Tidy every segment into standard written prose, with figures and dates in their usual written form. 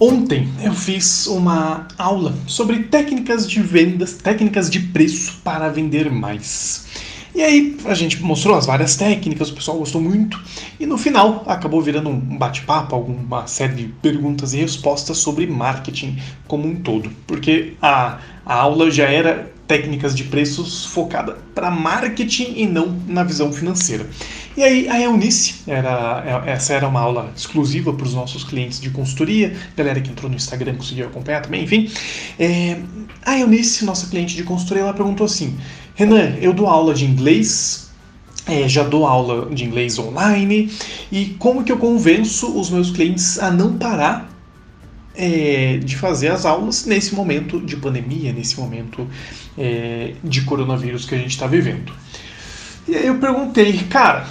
Ontem eu fiz uma aula sobre técnicas de vendas, técnicas de preço para vender mais. E aí a gente mostrou as várias técnicas, o pessoal gostou muito, e no final acabou virando um bate-papo, uma série de perguntas e respostas sobre marketing como um todo. Porque a aula já era técnicas de preços focada para marketing e não na visão financeira. E aí a Eunice, essa era uma aula exclusiva para os nossos clientes de consultoria, galera que entrou no Instagram conseguiu acompanhar também, enfim. A Eunice, nossa cliente de consultoria, ela perguntou assim: Renan, eu dou aula de inglês, já dou aula de inglês online, e como que eu convenço os meus clientes a não parar de fazer as aulas nesse momento de pandemia, nesse momento de coronavírus que a gente está vivendo? E aí eu perguntei, cara,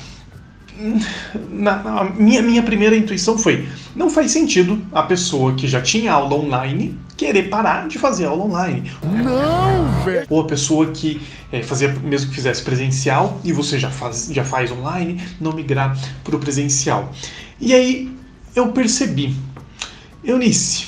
minha primeira intuição foi: não faz sentido a pessoa que já tinha aula online querer parar de fazer aula online. Não, velho! Ou a pessoa que fazia, mesmo que fizesse presencial e você já faz online, não migrar para o presencial. E aí eu percebi: Eunice,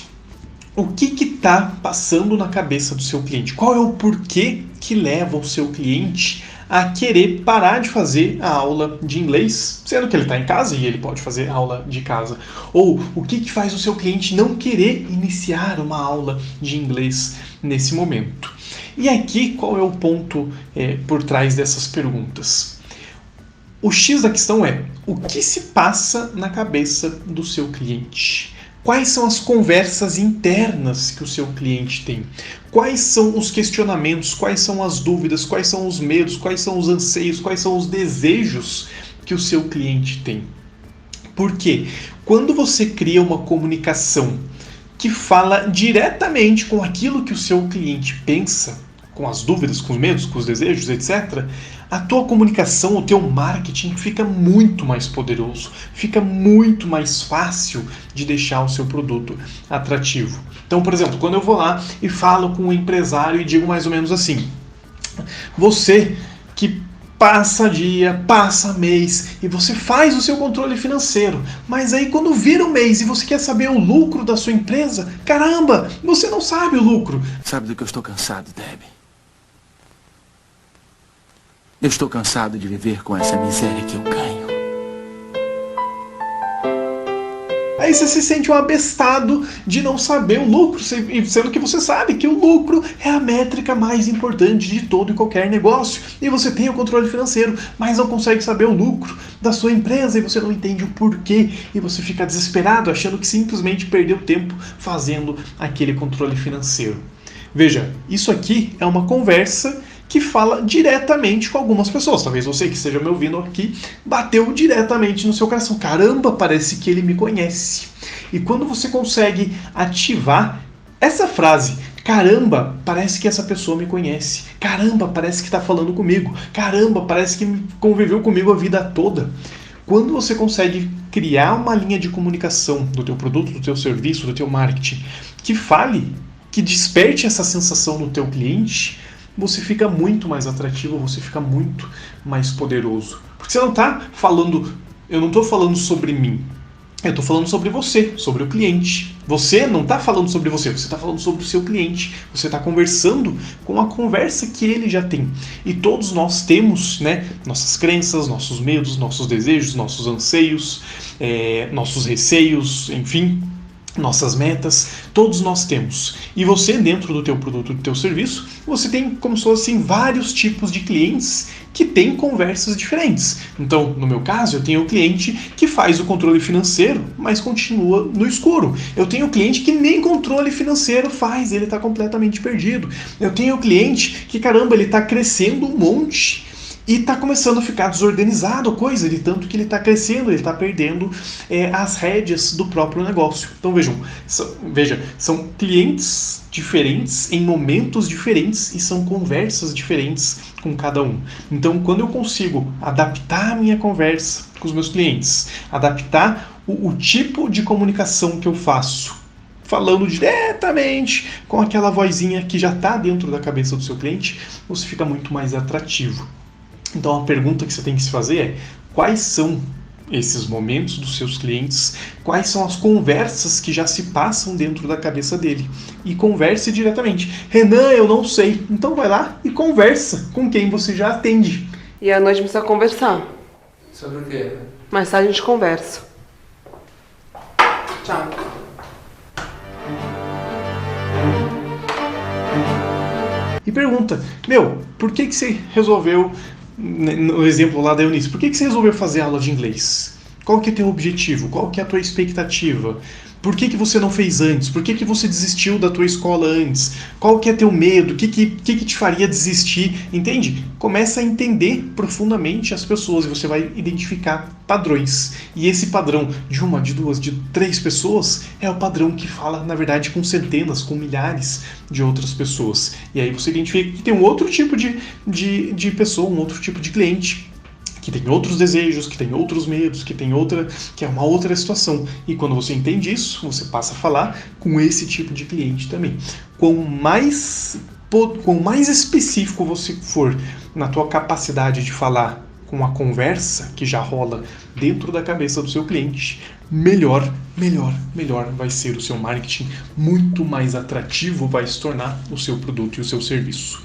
o que está passando na cabeça do seu cliente? Qual é o porquê que leva o seu cliente a querer parar de fazer a aula de inglês, sendo que ele está em casa e ele pode fazer aula de casa? Ou o que faz o seu cliente não querer iniciar uma aula de inglês nesse momento? E aqui, qual é o ponto por trás dessas perguntas? O X da questão é: o que se passa na cabeça do seu cliente? Quais são as conversas internas que o seu cliente tem? Quais são os questionamentos? Quais são as dúvidas? Quais são os medos? Quais são os anseios? Quais são os desejos que o seu cliente tem? Porque quando você cria uma comunicação que fala diretamente com aquilo que o seu cliente pensa, com as dúvidas, com os medos, com os desejos, etc., a tua comunicação, o teu marketing fica muito mais poderoso, fica muito mais fácil de deixar o seu produto atrativo. Então, por exemplo, quando eu vou lá e falo com um empresário e digo mais ou menos assim: você que passa dia, passa mês e você faz o seu controle financeiro, mas aí quando vira o mês e você quer saber o lucro da sua empresa, caramba, você não sabe o lucro. Sabe do que eu estou cansado, Debbie? Eu estou cansado de viver com essa miséria que eu ganho. Aí você se sente um abestado de não saber o lucro, sendo que você sabe que o lucro é a métrica mais importante de todo e qualquer negócio. E você tem o controle financeiro, mas não consegue saber o lucro da sua empresa e você não entende o porquê. E você fica desesperado, achando que simplesmente perdeu tempo fazendo aquele controle financeiro. Veja, isso aqui é uma conversa que fala diretamente com algumas pessoas. Talvez você que esteja me ouvindo aqui bateu diretamente no seu coração. Caramba, parece que ele me conhece. E quando você consegue ativar essa frase: caramba, parece que essa pessoa me conhece. Caramba, parece que está falando comigo. Caramba, parece que conviveu comigo a vida toda. Quando você consegue criar uma linha de comunicação do teu produto, do teu serviço, do teu marketing, que fale, que desperte essa sensação no teu cliente, você fica muito mais atrativo, você fica muito mais poderoso. Porque você não está falando, eu não estou falando sobre mim, eu estou falando sobre você, sobre o cliente. Você não está falando sobre você está falando sobre o seu cliente. Você está conversando com a conversa que ele já tem. E todos nós temos, né, nossas crenças, nossos medos, nossos desejos, nossos anseios, nossos receios, enfim, nossas metas, todos nós temos. E você, dentro do teu produto, do teu serviço, você tem, como se fossem, vários tipos de clientes que têm conversas diferentes. Então, no meu caso, eu tenho o cliente que faz o controle financeiro, mas continua no escuro. Eu tenho o cliente que nem controle financeiro faz, ele está completamente perdido. Eu tenho o cliente que, caramba, ele está crescendo um monte e está começando a ficar desorganizado a coisa, de tanto que ele está crescendo, ele está perdendo as rédeas do próprio negócio. Então são clientes diferentes em momentos diferentes e são conversas diferentes com cada um. Então, quando eu consigo adaptar a minha conversa com os meus clientes, adaptar o tipo de comunicação que eu faço, falando diretamente com aquela vozinha que já está dentro da cabeça do seu cliente, você fica muito mais atrativo. Então a pergunta que você tem que se fazer é: quais são esses momentos dos seus clientes, quais são as conversas que já se passam dentro da cabeça dele. E converse diretamente. Renan, eu não sei. Então vai lá e conversa com quem você já atende. E à noite precisa conversar. Sobre o quê? Mais tarde a gente conversa. Tchau. E pergunta, por que você resolveu, no exemplo lá da Eunice, por que você resolveu fazer aula de inglês? Qual que é o teu objetivo? Qual que é a tua expectativa? Por que você não fez antes? Por que você desistiu da tua escola antes? Qual que é teu medo? O que te faria desistir? Entende? Começa a entender profundamente as pessoas e você vai identificar padrões. E esse padrão de uma, de duas, de 3 pessoas é o padrão que fala, na verdade, com centenas, com milhares de outras pessoas. E aí você identifica que tem um outro tipo de pessoa, um outro tipo de cliente, que tem outros desejos, que tem outros medos, que é uma outra situação. E quando você entende isso, você passa a falar com esse tipo de cliente também. Quanto mais específico você for na tua capacidade de falar com a conversa que já rola dentro da cabeça do seu cliente, melhor vai ser o seu marketing, muito mais atrativo vai se tornar o seu produto e o seu serviço.